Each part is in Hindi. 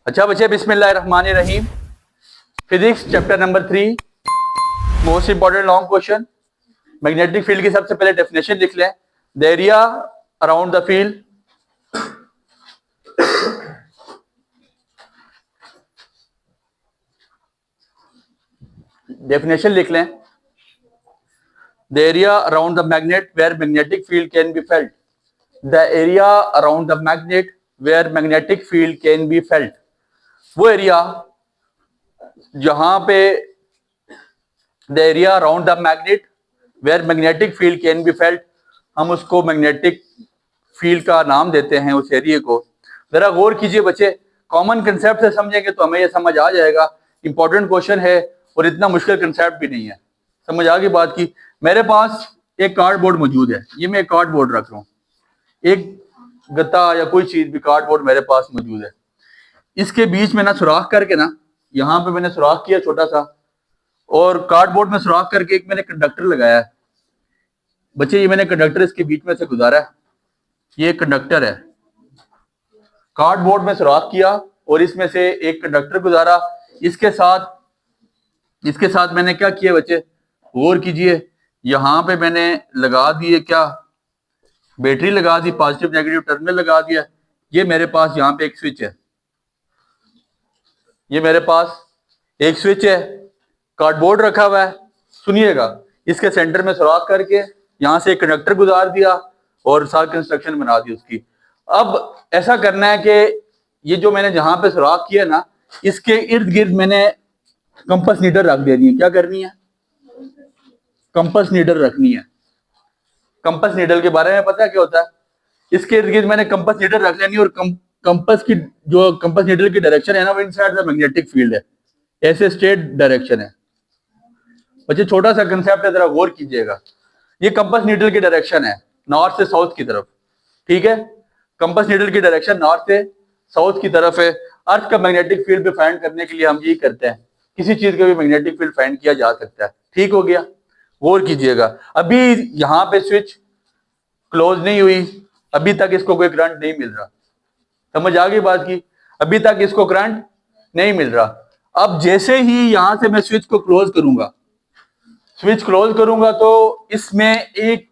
अच्छा बच्चे, बिस्मिल्लाहिर्रहमानिर्रहीम। Physics chapter number 3, most important long question. Magnetic field की सबसे पहले डेफिनेशन लिख लें। The area around the field definition लिख लें। The area around the magnet where magnetic field can be felt. The area around the magnet where magnetic field can be felt. वो एरिया जहां पे the area around the magnet where magnetic field can be felt, हम उसको मैग्नेटिक फील्ड का नाम देते हैं उस एरिया को। जरा गौर कीजिए बच्चे, कॉमन कंसेप्ट से समझेंगे तो हमें यह समझ आ जाएगा। इंपॉर्टेंट क्वेश्चन है और इतना मुश्किल कंसेप्ट भी नहीं है। समझ आ गई बात की। मेरे पास एक कार्डबोर्ड मौजूद है, ये मैं एक कार्डबोर्ड रख रहा हूँ, एक गत्ता या कोई चीज भी कार्डबोर्ड मेरे पास मौजूद है। इसके बीच में ना सुराख करके ना, यहाँ पे मैंने सुराख किया छोटा सा, और कार्डबोर्ड में सुराख करके एक मैंने कंडक्टर लगाया है। बच्चे ये मैंने कंडक्टर इसके बीच में से गुजारा है, ये कंडक्टर है। कार्डबोर्ड में सुराख किया और इसमें से एक कंडक्टर गुजारा। इसके साथ मैंने क्या किया बच्चे, गौर कीजिए, यहां पे मैंने लगा दिए क्या, बैटरी लगा दी, पॉजिटिव नेगेटिव टर्मिनल लगा दिया। ये मेरे पास यहाँ पे एक स्विच है, ये मेरे पास एक स्विच है, कार्डबोर्ड रखा हुआ है। सुनिएगा, इसके सेंटर में सुराख करके यहां से एक कंडक्टर गुजार दिया और सारी कंस्ट्रक्शन बना दी उसकी। अब ऐसा करना है कि ये जो मैंने जहां पे सुराख किया ना, इसके इर्द गिर्द मैंने कंपस नीडल रख देनी है। क्या करनी है? कंपस नीडल रखनी है। कंपस नीडल के बारे में पता है क्या होता है? इसके इर्द गिर्द मैंने कंपस नीडल रख लेनी, और कंपस की जो कंपस नीडल की डायरेक्शन है ना, वो इनसाइड द मैग्नेटिक फील्ड है, ऐसे स्ट्रेट डायरेक्शन है। बच्चे छोटा सा कंसेप्ट है, जरा गौर कीजिएगा। ये कंपस नीडल की डायरेक्शन है नॉर्थ से साउथ की तरफ, ठीक है। कंपस नीडल की डायरेक्शन नॉर्थ से साउथ की तरफ है। अर्थ का मैग्नेटिक फील्ड भी फाइंड करने के लिए हम यही करते हैं, किसी चीज का भी मैग्नेटिक फील्ड फाइंड किया जा सकता है। ठीक हो गया, गौर कीजिएगा। अभी यहाँ पे स्विच क्लोज नहीं हुई, अभी तक इसको कोई करंट नहीं मिल रहा। समझ आ गई बात की? अभी तक इसको करंट नहीं मिल रहा। अब जैसे ही यहां से मैं स्विच को क्लोज करूंगा, स्विच क्लोज करूंगा तो इसमें एक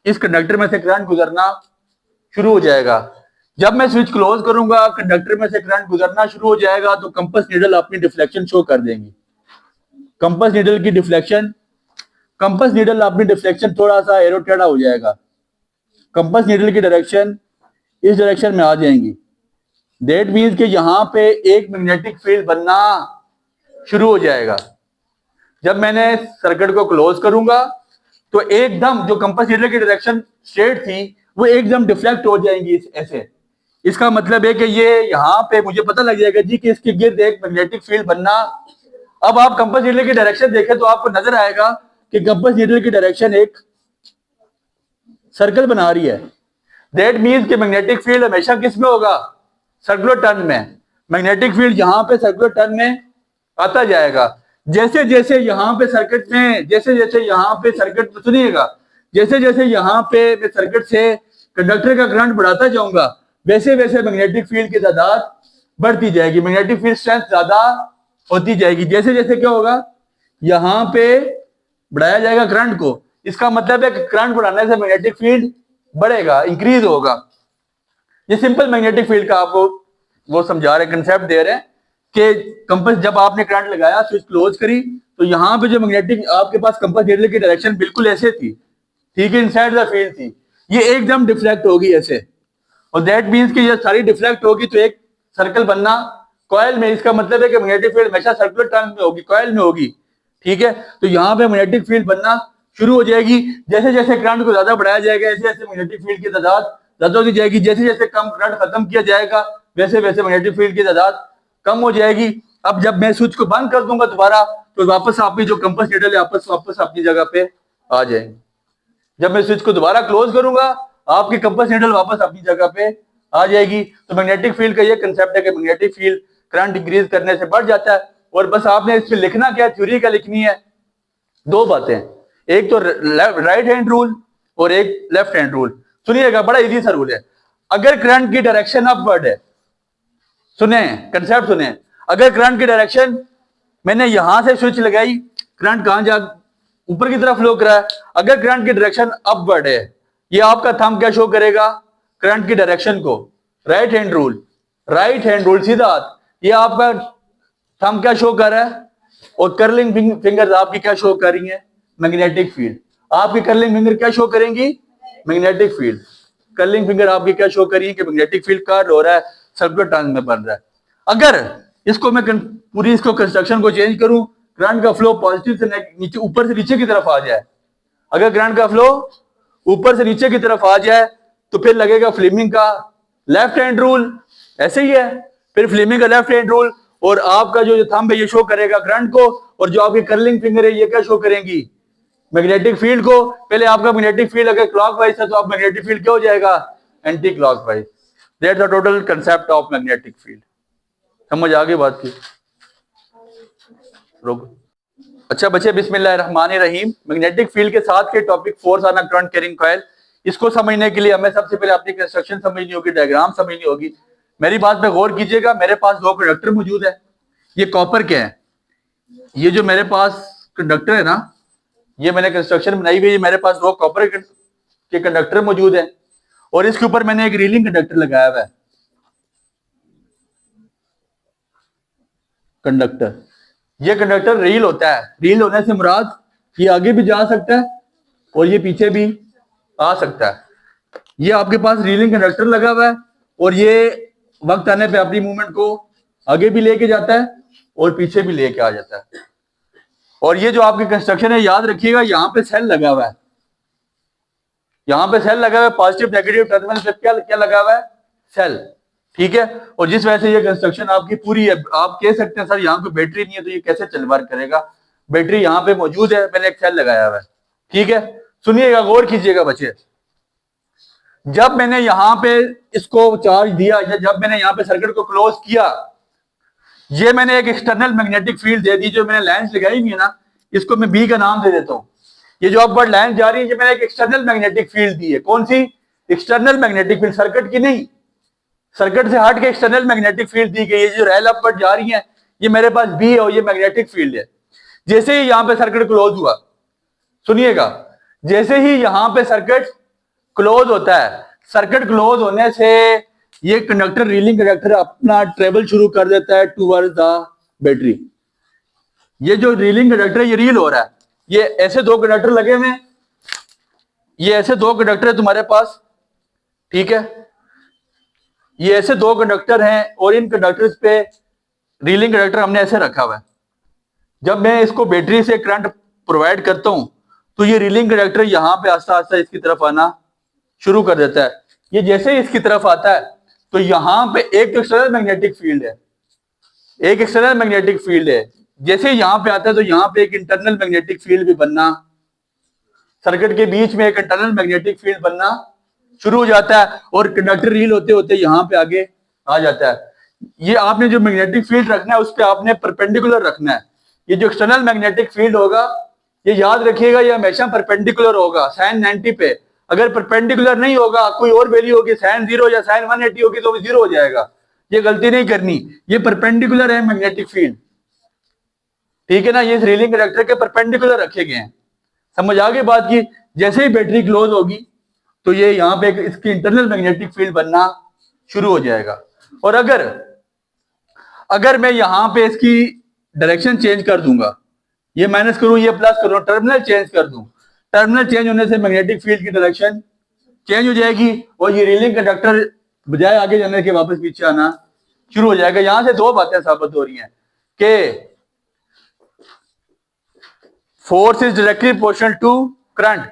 इस कंडक्टर में से करंट गुजरना शुरू हो जाएगा। जब मैं स्विच क्लोज करूंगा, कंडक्टर में से करंट गुजरना शुरू हो जाएगा, तो कंपस नीडल अपनी डिफ्लेक्शन शो कर देंगी। कंपस नीडल की डिफ्लेक्शन, कंपस नीडल अपनी डिफ्लेक्शन थोड़ा सा एरो टेढ़ा हो जाएगा। कंपस नीडल की डायरेक्शन इस डायरेक्शन में आ जाएंगी। दैट मीन्स कि यहां पे एक मैग्नेटिक फील्ड बनना शुरू हो जाएगा। जब मैंने सर्किट को क्लोज करूंगा तो एकदम जो कंपस नीडल की डायरेक्शन स्ट्रेट थी वो एकदम डिफ्लेक्ट हो जाएंगी ऐसे। इसका मतलब है कि ये यहां पे मुझे पता लग जाएगा जी कि इसके गिर्द एक मैग्नेटिक फील्ड बनना। अब आप कंपस नीडल की डायरेक्शन देखें तो आपको नजर आएगा कि कंपस नीडल की डायरेक्शन एक सर्कल बना रही है। दैट मीन्स कि मैग्नेटिक फील्ड हमेशा किस में होगा? सर्कुलर टर्न में। मैग्नेटिक फील्ड यहां पे सर्कुलर टर्न में आता जाएगा। जैसे जैसे यहां पे सर्किट में, जैसे जैसे यहां पे सर्किट, सुनिएगा, जैसे जैसे यहां पे मैं सर्किट से कंडक्टर का करंट बढ़ाता जाऊंगा, वैसे वैसे मैग्नेटिक फील्ड की तादाद बढ़ती जाएगी, मैग्नेटिक फील्ड स्ट्रेंथ ज्यादा होती जाएगी। जैसे जैसे क्या होगा, यहां पे बढ़ाया जाएगा करंट को, इसका मतलब है कि करंट बढ़ाने से मैग्नेटिक फील्ड बढ़ेगा, इंक्रीज होगा। ये सिंपल मैग्नेटिक फील्ड का आपको वो समझा रहे, कंसेप्ट दे रहे हैं कि कंपस, जब आपने करंट लगाया, स्विच क्लोज करी, तो यहां पे जो मैग्नेटिक आपके पास कंपस नीडल की डायरेक्शन बिल्कुल ऐसे थी, ठीक है, इनसाइड द फील्ड थी, ये एकदम डिफ्लेक्ट होगी ऐसे। और दैट मीन्स कि ये सारी डिफ्लेक्ट होगी तो एक सर्कल बनना कॉइल में। इसका मतलब है कि मैग्नेटिक फील्ड हमेशा सर्कुलर टर्न में होगी, कॉइल में होगी, ठीक है। तो यहाँ पे मैग्नेटिक फील्ड बनना शुरू हो जाएगी। जैसे जैसे करंट को ज्यादा बढ़ाया जाएगा, ऐसे ऐसे मैग्नेटिक फील्ड की तादाद ज्यादा होती जाएगी। जैसे जैसे कम करंट खत्म किया जाएगा, वैसे वैसे मैग्नेटिक फील्ड की तादाद कम हो जाएगी। अब जब मैं स्विच को बंद कर दूंगा दोबारा, तो वापस आपकी जो कंपस नीडल है वापस अपनी जगह पे आ जाएंगे। जब मैं स्विच को दोबारा क्लोज करूंगा, आपकी कंपस नीडल वापस अपनी जगह पे आ जाएगी। तो मैग्नेटिक फील्ड का ये कंसेप्ट है कि मैग्नेटिक फील्ड करंट इंक्रीज करने से बढ़ जाता है। और बस आपने इसमें लिखना क्या, थ्योरी क्या लिखनी है, दो बातें, एक तो राइट हैंड रूल और एक लेफ्ट हैंड रूल। सुनिएगा, बड़ा इजी सा रूल है। अगर करंट की डायरेक्शन अपवर्ड है, सुने, कंसेप्ट सुने। अगर करंट की डायरेक्शन मैंने यहां से स्विच लगाई, करंट कहां जा, ऊपर की तरफ फ्लो कर रहा है। अगर करंट की डायरेक्शन अपवर्ड है, ये आपका थंब क्या शो करेगा, करंट की डायरेक्शन को, right hand rule, right hand rule सीधा हाथ, ये आपका थंब क्या शो कर रहा है, और कर्लिंग फिंगर्स आपकी क्या शो कर रही है, मैग्नेटिक फील्ड। आपकी कर्लिंग फिंगर क्या शो करेंगी, मैग्नेटिक फील्ड। कर्लिंग फिंगर आपकी क्या शो करिए कि मैग्नेटिक फील्ड का हो रहा है, सर्कुलर ट्रांस में बन रहा है। अगर इसको मैं पूरी इसको कंस्ट्रक्शन को चेंज करूं, करंट का फ्लो पॉजिटिव से नीचे, ऊपर से नीचे की तरफ आ जाए, अगर करंट का फ्लो ऊपर से नीचे की तरफ आ जाए तो फिर लगेगा फ्लेमिंग का लेफ्ट हैंड रूल, ऐसे ही है। फिर फ्लेमिंग का लेफ्ट हैंड रूल, और आपका जो थंब है ये शो करेगा करंट को, और जो आपकी कर्लिंग फिंगर है ये क्या शो करेंगी, मैग्नेटिक फील्ड को। पहले आपका मैग्नेटिक फील्ड अगर क्लॉकवाइज है तो आप मैग्नेटिक फील्ड क्या हो जाएगा, anti clockwise. That's the total concept of magnetic field. समझ आ गई बात की, रोक। अच्छा बच्चे, बिस्मिल्लाहिर्रहमानिर्रहीम। मैग्नेटिक फील्ड के साथ के topic force on a current carrying coil, इसको समझने के लिए हमें सबसे पहले अपनी कंस्ट्रक्शन समझनी होगी, डायग्राम समझनी होगी। मेरी बात पे गौर कीजिएगा, मेरे पास दो कंडक्टर मौजूद है, ये कॉपर के हैं। ये जो मेरे पास कंडक्टर है ना, ये मैंने कंस्ट्रक्शन बनाई हुई है, मेरे पास दो कॉपर के कंडक्टर मौजूद है, और इसके ऊपर मैंने एक रीलिंग कंडक्टर लगाया हुआ है। कंडक्टर, ये कंडक्टर रील होता है। रील होने से मुराद ये आगे भी जा सकता है और ये पीछे भी आ सकता है। ये आपके पास रीलिंग कंडक्टर लगा हुआ है, और ये वक्त आने पे अपनी मूवमेंट को आगे भी लेके जाता है और पीछे भी लेके आ जाता है। और ये जो आपकी कंस्ट्रक्शन है, याद रखिएगा, यहाँ पे सेल लगा हुआ है, यहाँ पे सेल लगा हुआ है, पॉजिटिव नेगेटिव टर्मिनल पे क्या क्या लगा हुआ है, सेल। ठीक है, और जिस वजह से ये कंस्ट्रक्शन आपकी पूरी है। आप कह सकते हैं सर यहाँ पे बैटरी नहीं है तो ये कैसे चल वर्क करेगा, बैटरी यहाँ पे मौजूद है, मैंने एक सेल लगाया हुआ है। ठीक है, सुनिएगा, गौर कीजिएगा बच्चे। जब मैंने यहाँ पे इसको चार्ज दिया, या जब मैंने यहाँ पे सर्किट को क्लोज किया, ये मैंने एक एक्सटर्नल मैग्नेटिक फील्ड दे दी। जो मैंने लाइंस लगाई हुई है ना, इसको मैं बी का नाम दे देता हूँ। ये जो अपवर्ड लाइन जा रही है, ये मैंने एक एक्सटर्नल मैग्नेटिक फील्ड दी है। कौन सी, एक्सटर्नल मैग्नेटिक फील्ड, सर्किट की नहीं, सर्किट से हट के एक्सटर्नल मैग्नेटिक फील्ड दी गई है। जो रेल अपवर्ड जा रही है, ये मेरे पास बी है और ये मैग्नेटिक फील्ड है। जैसे ही यहाँ पे सर्किट क्लोज हुआ, सुनिएगा, जैसे ही यहाँ पे सर्किट क्लोज होता है, सर्किट क्लोज होने से ये कंडक्टर, रीलिंग कंडक्टर अपना ट्रेवल शुरू कर देता है टूवर्ड्स द बैटरी। ये जो रीलिंग कंडक्टर है, ये रील हो रहा है। ये ऐसे दो कंडक्टर लगे हुए हैं, ये ऐसे दो कंडक्टर है तुम्हारे पास, ठीक है, ये ऐसे दो कंडक्टर हैं, और इन कंडक्टर्स पे रीलिंग कंडक्टर हमने ऐसे रखा हुआ है। जब मैं इसको बैटरी से करंट प्रोवाइड करता हूं तो ये रीलिंग कंडक्टर यहां पे आस्ता आस्ता इसकी तरफ आना शुरू कर देता है। ये जैसे ही इसकी तरफ आता है तो यहां पे एक एक्सटर्नल मैग्नेटिक फील्ड है, एक एक्सटर्नल मैग्नेटिक फील्ड है। जैसे ही यहां पे आता है तो यहां पे एक इंटरनल मैग्नेटिक फील्ड भी बनना, सर्किट के बीच में एक इंटरनल मैग्नेटिक फील्ड बनना शुरू हो जाता है, और कंडक्टर रील होते होते यहां पे आगे आ जाता है। ये आपने जो मैग्नेटिक फील्ड रखना है उस पर आपने परपेंडिकुलर रखना है। ये जो एक्सटर्नल मैग्नेटिक फील्ड होगा, ये याद रखिएगा, ये हमेशा परपेंडिकुलर होगा साइन 90 पे। अगर परपेंडिकुलर नहीं होगा, कोई और वैल्यू होगी, साइन 0 या साइन 180 होगी, तो 0 हो जाएगा। ये गलती नहीं करनी, ये परपेंडिकुलर है मैग्नेटिक फील्ड, ठीक है ना। ये रीलिंग कंडक्टर के परपेंडिकुलर रखे गए हैं। समझ आ गई बात की। जैसे ही बैटरी क्लोज होगी तो ये यहाँ पे इसकी इंटरनल मैग्नेटिक फील्ड बनना शुरू हो जाएगा। और अगर मैं यहाँ पे इसकी डायरेक्शन चेंज कर दूंगा, ये माइनस करूं, ये प्लस करूं, टर्मिनल चेंज कर दूं, टर्मिनल चेंज होने से मैग्नेटिक फील्ड की डायरेक्शन चेंज हो जाएगी, और ये रीलिंग कंडक्टर बजाय आगे जाने के वापस पीछे आना शुरू हो जाएगा। यहां से दो बातें साबित हो रही हैं कि force is directly proportional to current,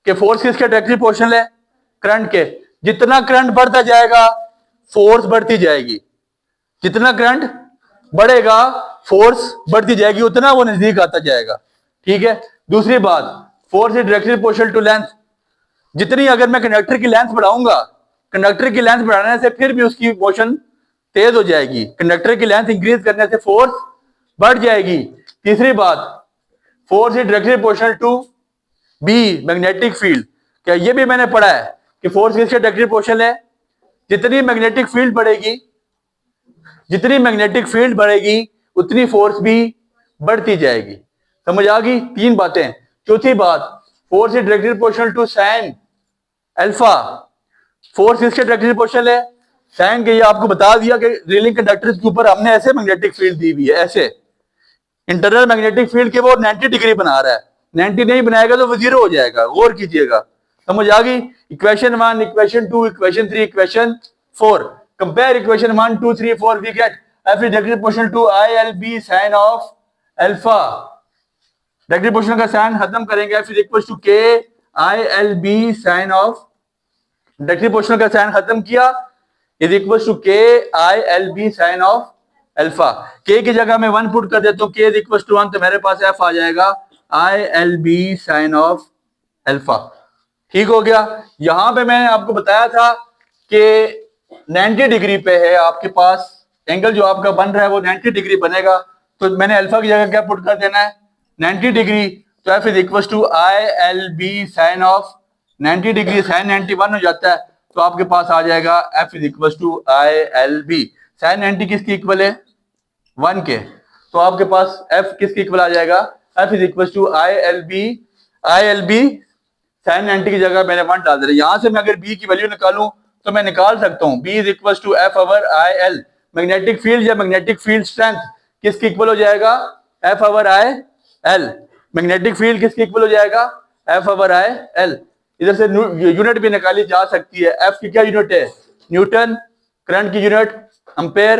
के फोर्स किसके डायरेक्टली प्रोपोर्शनल है, करंट के। जितना करंट बढ़ता जाएगा फोर्स बढ़ती जाएगी, जितना करंट बढ़ेगा फोर्स बढ़ती जाएगी, उतना वो नजदीक आता जाएगा। ठीक है, दूसरी बात, force is directly proportional to length. जितनी अगर मैं कंडक्टर की लेंथ बढ़ाऊंगा, कंडक्टर की लेंथ बढ़ाने से फिर भी उसकी मोशन तेज हो जाएगी, कंडक्टर की लेंथ इंक्रीज करने से फोर्स बढ़ जाएगी। तीसरी बात, force is directly proportional to B, magnetic field. क्या ये भी मैंने पढ़ा है कि फोर्स किसके डायरेक्टली प्रोपोर्शनल है, जितनी मैग्नेटिक फील्ड बढ़ेगी जितनी मैग्नेटिक फील्ड बढ़ेगी उतनी फोर्स भी बढ़ती जाएगी। समझ आ गई? 3 बातें। चौथी बात, force is directly proportional to sine alpha. Force किसके डायरेक्टली प्रोपोर्शनल है? साइन के। ये आपको बता दिया कि रीलिंग कंडक्टर्स के ऊपर हमने ऐसे मैग्नेटिक फील्ड दी हुई है, ऐसे इंटरनल मैग्नेटिक फील्ड के वो 90 डिग्री बना रहा है। 90 नहीं बनाएगा तो वो 0 हो जाएगा, गौर कीजिएगा। समझ आ गई? Equation 1, equation 2, equation 3, equation 4। Compare equation 1, 2, 3, 4। We get F is directly proportional to ILB sin of alpha। Directly proportional का साइन खत्म करेंगे, F is equal to K ILB sin of, directly proportional का साइन खत्म किया, is equal to K ILB sin of alpha. K की जगह मैं 1 पुट कर देता हूँ, K is equal to 1, तो मेरे पास F आ जाएगा ILB sin of अल्फा। ठीक हो गया। यहां पे मैंने आपको बताया था कि 90 डिग्री पे है आपके पास एंगल, जो आपका बन रहा है वो 90 डिग्री बनेगा, तो मैंने अल्फा की जगह क्या पुट कर देना है? 90 डिग्री। तो F is equal to ILB sine of 90 degree, sine 91 हो जाता है, तो आपके पास आ जाएगा F is equal to ILB। Sine 90 किसकी इक्वल है? 1 के। तो आपके पास F किसकी इक्वल आ जाएगा? F is equal to ILB sine 90 की जगह मैंने 1 डाल दिया। यहां से मैं अगर B की वैल्यू निकालूं तो मैं निकाल सकता हूं B is equal to F over IL। Magnetic field या मैग्नेटिक फील्ड स्ट्रेंथ किसकी इक्वल हो जाएगा? F over IL। Magnetic field किसकी इक्वल हो जाएगा? F over IL। इधर से यूनिट भी निकाली जा सकती है। F की क्या यूनिट है? न्यूटन। करंट की यूनिट एम्पेयर।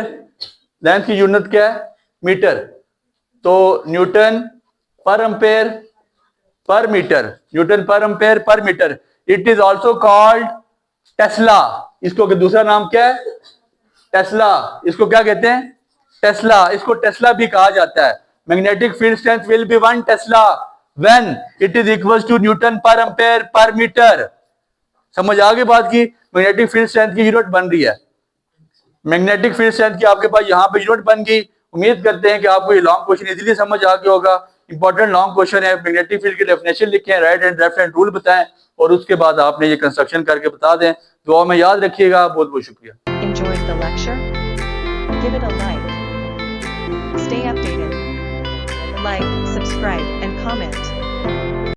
लेंथ की यूनिट क्या है? मीटर। तो newton per ampere per metre, newton per ampere per metre. It is also called tesla. इसको दूसरा नाम क्या है? टेस्ला। इसको क्या कहते हैं? टेस्ला। इसको टेस्ला भी कहा जाता है। Magnetic field strength will be 1 tesla when it is equal to newton per ampere per metre. समझ आ गई बात की? मैग्नेटिक फील्ड स्ट्रेंथ की यूनिट बन रही है। मैग्नेटिक फील्ड स्ट्रेंथ की आपके पास यहाँ पे यूनिट बन गई। उम्मीद करते हैं कि आपको ये लॉन्ग क्वेश्चन इजीली समझ आ गया होगा। इंपॉर्टेंट लॉन्ग क्वेश्चन है। मैग्नेटिक फील्ड की डेफिनेशन लिखें, right and left hand rule बताएं, और उसके बाद आपने ये कंस्ट्रक्शन करके बता दें। दुआ में याद रखिएगा। बहुत बहुत शुक्रिया। Enjoyed the lecture? Give it a like. Stay updated. Like, subscribe, and comment.